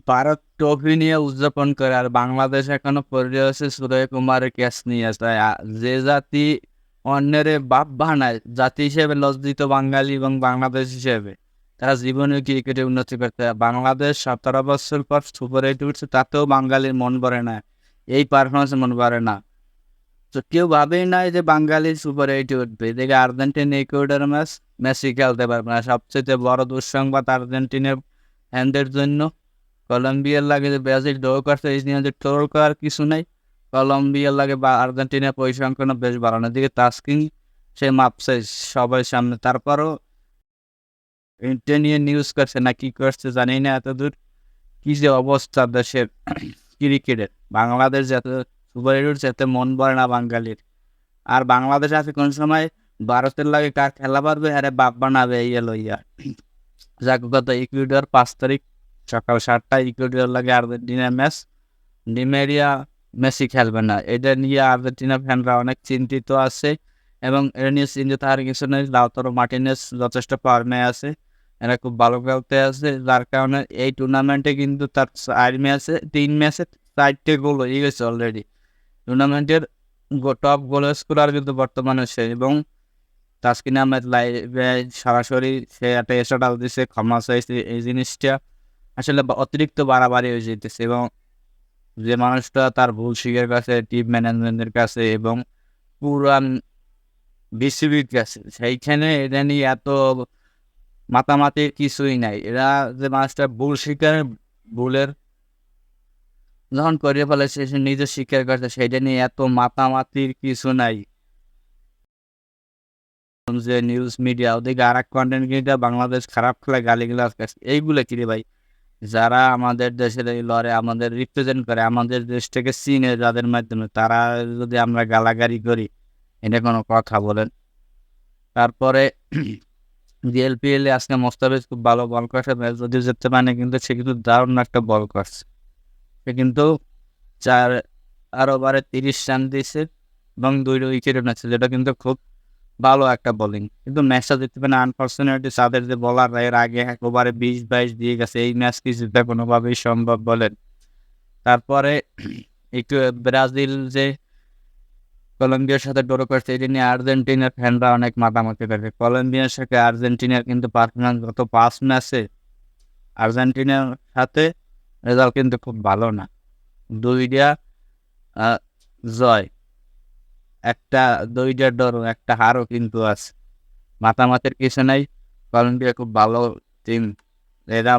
Bharat trophy নিয়ে উদযাপন করে আর বাংলাদেশ এখনো পড়ে আছে সুরয় কুমারের ক্যাচ নিয়ে। তাই যে জাতি অন্যের বাপ বানায়, জাতি হিসেবে লজ্জিত বাঙালি এবং বাংলাদেশ হিসেবে তারা জীবনে ক্রিকেটে উন্নতি করতে হয়। বাংলাদেশ 17 বছর পর সুপার এইট উঠছে, তাতেও বাঙালির মন ভরে না, এই পারফরমেন্স মন ভরে না। তো কেউ ভাবেই নাই যে বাঙালি সুপার এইটে উঠবে। এদিকে আর্জেন্টিনা ইকুয়েডর ম্যাচ, মেসি খেলতে পারবে না। সবচেয়ে বড় দুঃসংবাদ আর্জেন্টিনার ফ্যানদের জন্য, কলম্বিয়ার লাগে যে ব্রাজিল ড্র করছে, এই নিয়ে যে ট্রোল করার কিছু নাই। কলম্বিয়ার লাগে বা আর্জেন্টিনার পরিসংখ্যান বেশ বাড়ানো, দিকে তাস্কিন সে মাপছে সবার সামনে। তারপরও এটা নিয়ে নিউজ করছে না কি করছে জানি না। এতদূর কি যে অবস্থা দেশের ক্রিকেটের, বাংলাদেশ যাতে সুপার হিট উঠছে এতে মন ভরে না বাঙালির। আর বাংলাদেশ আছে কোন সময় ভারতের লাগে কার খেলা পারবে, আরে বাপ বানাবে এই লইয়া। যাক, গত ইকুয়েডর 5 তারিখ সকাল 7টায় ইকুয়েডর লাগে আর্জেন্টিনার ম্যাচ। ডিমেরিয়া, মেসি খেলবে না, এটা নিয়ে আর্জেন্টিনা ফ্যানরা অনেক চিন্তিত আছে। এবং এটা নিয়ে চিন্তিত হওয়ার কিছু নেই, লাউতারো মার্টিনেজ যথেষ্ট ফর্মে আছে, এরা খুব ভালো খেলতে আছে। যার কারণে এই টুর্নামেন্টে কিন্তু তার 3 ম্যাচে 4টে গোল হয়ে গেছে অলরেডি। টুর্নামেন্টের টপ গোল স্কোরার কিন্তু বর্তমানে সে। এবং তাসকিন আহমেদ লাইভে সরাসরি সে একটা এসটাল দিছে, ক্ষমা চাইছে। এই জিনিসটা আসলে অতিরিক্ত বাড়াবাড়ি হয়ে যেতেছে। এবং যে মানুষটা তার ভুল স্বীকার কাছে টিম ম্যানেজমেন্টের কাছে এবং পুরান বিসিবির কাছে, সেইখানে এটা নিয়ে এত মাতামাতির কিছুই নাই। এরা যে মানুষটা ভুল স্বীকার, ভুলের যখন করে ফেলেছে সে নিজে স্বীকার করছে, সেটা নিয়ে এত মাতামাতির কিছু নাই। যে নিউজ মিডিয়া ওদিকে আর এক কন্টেন্ট ক্রিয়েটার বাংলাদেশ খারাপ খেলা গালিগালাজ করছে, এইগুলো কি রে ভাই? যারা আমাদের দেশের এই লড়ে আমাদের রিপ্রেজেন্ট করে, আমাদের দেশটাকে চিনে যাদের মাধ্যমে, তারা যদি আমরা গালাগালি করি, এটা কোনো কথা বলেন? তারপরে ডিএলপিএল এ আজকে মোস্তাফিজ খুব ভালো বল করছে, ম্যাচ যদি জিততে পারে কিন্তু সে কিন্তু দারুণ একটা বল করছে। সে কিন্তু 4 ওভারে 30 রান দিয়েছে এবং 2 উইকেট নিয়েছে, যেটা কিন্তু খুব ভালো একটা বোলিং। কিন্তু ম্যাচটা জিততে পারে আনফরচুনেটলি তাদের যে বোলাররা এর আগে 1 ওভারে 20-22 দিয়ে গেছে। এই ম্যাচ কি জিততে কোনোভাবেই সম্ভব বলেন? তারপরে একটু ব্রাজিল যে কলম্বিয়ার সাথে ড্র করছে, এটা নিয়ে আর্জেন্টিনার ফ্যানরা অনেক মাতামাতি করে। কলম্বিয়ার সাথে আর্জেন্টিনার কিন্তু পারফরমেন্স গত 5 ম্যাচে আর্জেন্টিনার সাথে রেজাল্ট কিন্তু খুব ভালো না। 2টা জয়, একটা 2টা ড্র, একটা হারও কিন্তু আছে। মাতামাতির কিছু নাই, কলম্বিয়া খুব ভালো টিম। এরা